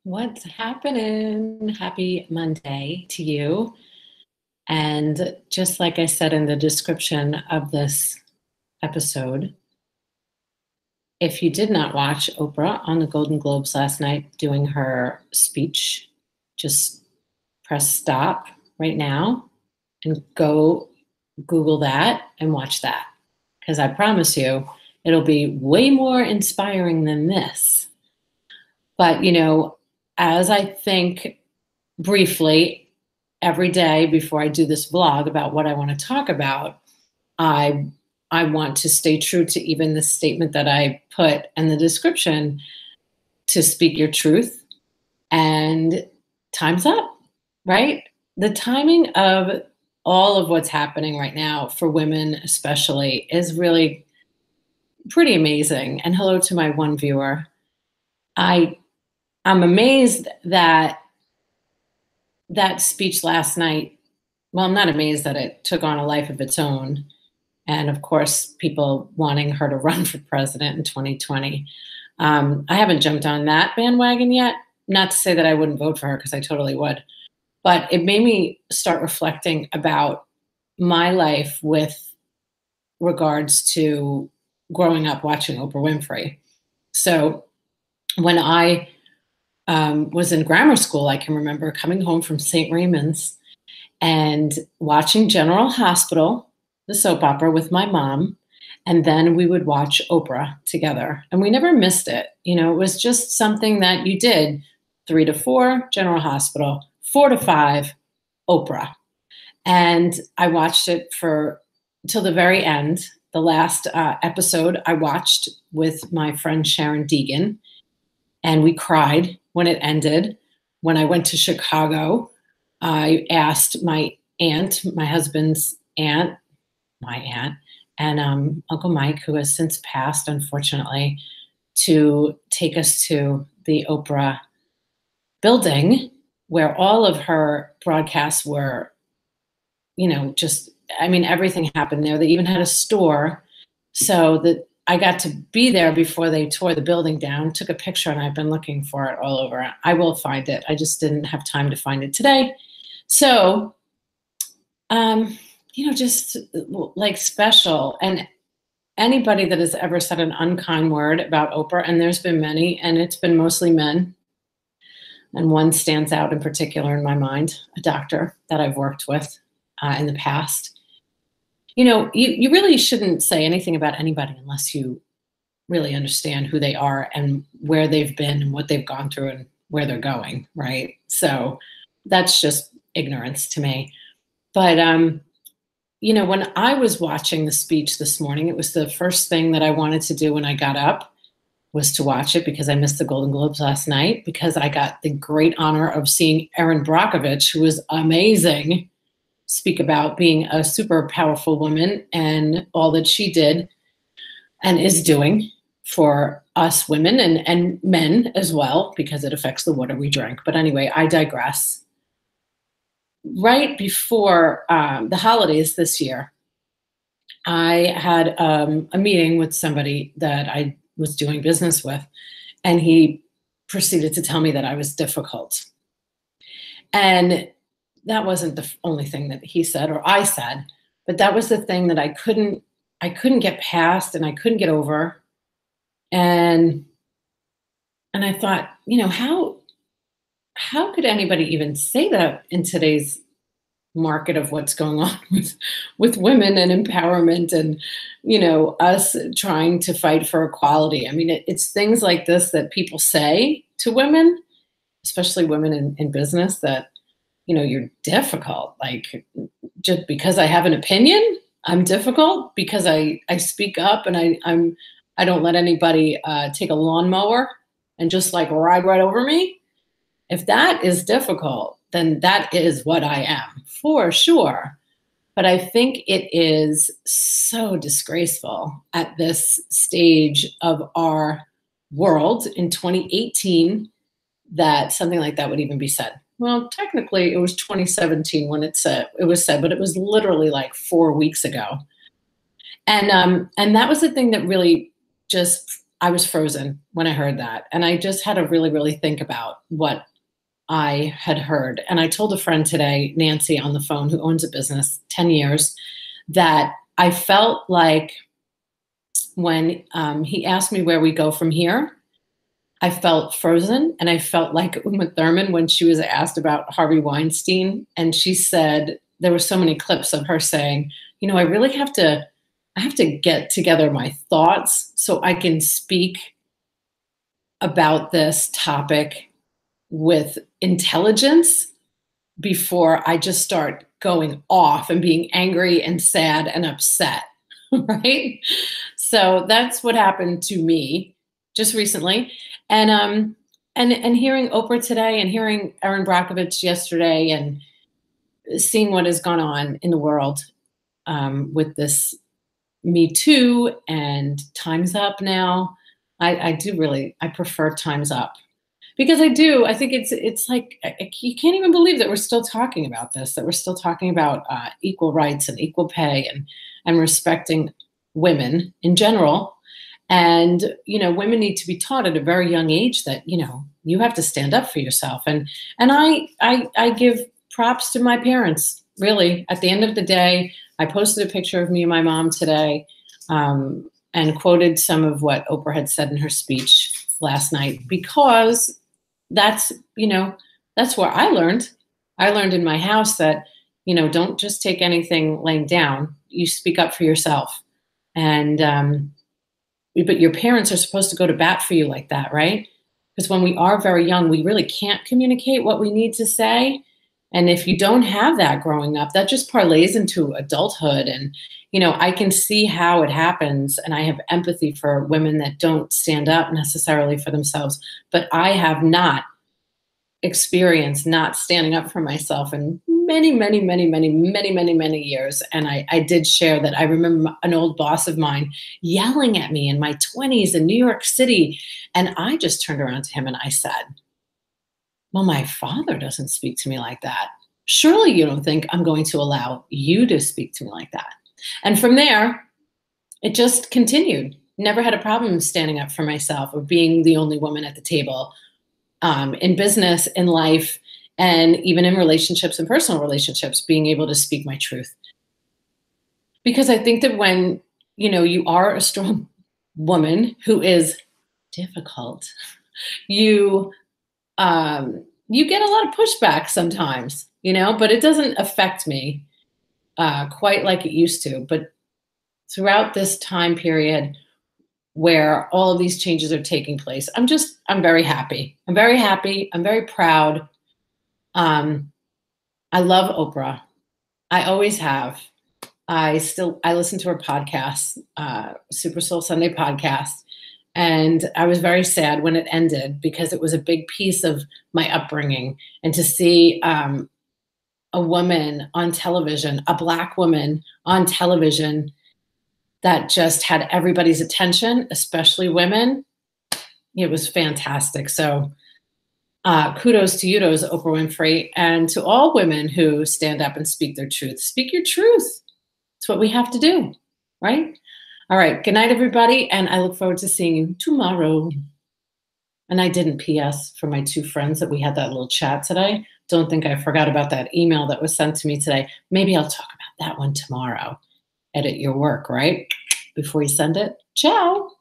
What's happening? Happy Monday to you. And just like I said in the description of this episode, if you did not watch Oprah on the Golden Globes last night doing her speech, just press stop right now and go Google that and watch that. Because I promise you, it'll be way more inspiring than this. But, as I think briefly every day before I do this vlog about what I want to talk about, I I want to stay true to even the statement that I put in the description to speak your truth and time's up, right? The timing of all of what's happening right now for women especially is really pretty amazing. And hello to my one viewer. I I'm amazed that that speech last night, well, I'm not amazed that it took on a life of its own. And of course, people wanting her to run for president in 2020. I haven't jumped on that bandwagon yet. Not to say that I wouldn't vote for her, because I totally would. But it made me start reflecting about my life with regards to growing up watching Oprah Winfrey. So when I was in grammar school, I can remember coming home from St. Raymond's and watching General Hospital, the soap opera, with my mom. And then we would watch Oprah together. And we never missed it. It was just something that you did. 3 to 4, General Hospital; 4 to 5, Oprah. And I watched it for till the very end. The last episode I watched with my friend Sharon Deegan, and we cried when it ended. When I went to Chicago, I asked my aunt, my husband's aunt, my aunt, and Uncle Mike, who has since passed, unfortunately, to take us to the Oprah building where all of her broadcasts were, everything happened there. They even had a store, so that I got to be there before they tore the building down, took a picture, and I've been looking for it all over. I will find it. I just didn't have time to find it today. So, just like special. And anybody that has ever said an unkind word about Oprah, and there's been many, and it's been mostly men, and one stands out in particular in my mind, a doctor that I've worked with in the past. You really shouldn't say anything about anybody unless you really understand who they are and where they've been and what they've gone through and where they're going, right? So that's just ignorance to me. But, when I was watching the speech this morning, it was the first thing that I wanted to do when I got up, was to watch it, because I missed the Golden Globes last night, because I got the great honor of seeing Erin Brockovich, who was amazing, speak about being a super powerful woman and all that she did and is doing for us women and men as well, because it affects the water we drink. But anyway, I digress. Right before the holidays this year, I had a meeting with somebody that I was doing business with, and he proceeded to tell me that I was difficult. And that wasn't the only thing that he said or I said, but that was the thing that I couldn't get past and I couldn't get over. And I thought, how could anybody even say that in today's market of what's going on with women and empowerment and, us trying to fight for equality? I mean, it's things like this that people say to women, especially women in business, that, you're difficult. Like, just because I have an opinion, I'm difficult. Because I speak up and I don't let anybody take a lawnmower and just like ride right over me. If that is difficult, then that is what I am, for sure. But I think it is so disgraceful at this stage of our world in 2018 that something like that would even be said. Well, technically, it was 2017 when it was said, but it was literally like 4 weeks ago. And that was the thing that really just I was frozen when I heard that. And I just had to really, really think about what I had heard. And I told a friend today, Nancy, on the phone, who owns a business 10 years, that I felt like when he asked me where we go from here, I felt frozen. And I felt like Uma Thurman when she was asked about Harvey Weinstein. And she said, there were so many clips of her saying, you know, I have to get together my thoughts so I can speak about this topic with intelligence before I just start going off and being angry and sad and upset, right? So that's what happened to me just recently. And hearing Oprah today and hearing Erin Brockovich yesterday and seeing what has gone on in the world with this Me Too and Time's Up now. I prefer Time's Up because I think it's like, you can't even believe that we're still talking about this, that we're still talking about equal rights and equal pay and respecting women in general. And, you know, women need to be taught at a very young age that, you know, you have to stand up for yourself. And I give props to my parents, really. At the end of the day, I posted a picture of me and my mom today and quoted some of what Oprah had said in her speech last night, because that's, you know, that's where I learned. I learned in my house that, you know, don't just take anything laying down. You speak up for yourself. And, but your parents are supposed to go to bat for you like that, right? Because when we are very young, we really can't communicate what we need to say. And if you don't have that growing up, that just parlays into adulthood. And, you know, I can see how it happens. And I have empathy for women that don't stand up necessarily for themselves. But I have not experienced not standing up for myself in many, many, many, many, many, many, many years. And I did share that I remember an old boss of mine yelling at me in my 20s in New York City. And I just turned around to him and I said, well, my father doesn't speak to me like that. Surely you don't think I'm going to allow you to speak to me like that. And from there, it just continued. Never had a problem standing up for myself or being the only woman at the table, in business, in life, and even in relationships and personal relationships, being able to speak my truth. Because I think that when, you know, you are a strong woman who is difficult, you get a lot of pushback sometimes, you know, but it doesn't affect me quite like it used to. But throughout this time period where all of these changes are taking place, I'm very happy. I'm very happy. I'm very proud. I love Oprah. I always have. I listen to her podcast, Super Soul Sunday podcast. And I was very sad when it ended because it was a big piece of my upbringing. And to see a woman on television, a Black woman on television that just had everybody's attention, especially women, it was fantastic. So kudos to you, to Oprah Winfrey, and to all women who stand up and speak their truth. Speak your truth. It's what we have to do, right? All right. Good night, everybody. And I look forward to seeing you tomorrow. And I didn't PS for my two friends that we had that little chat today. Don't think I forgot about that email that was sent to me today. Maybe I'll talk about that one tomorrow. Edit your work, right? Before you send it. Ciao.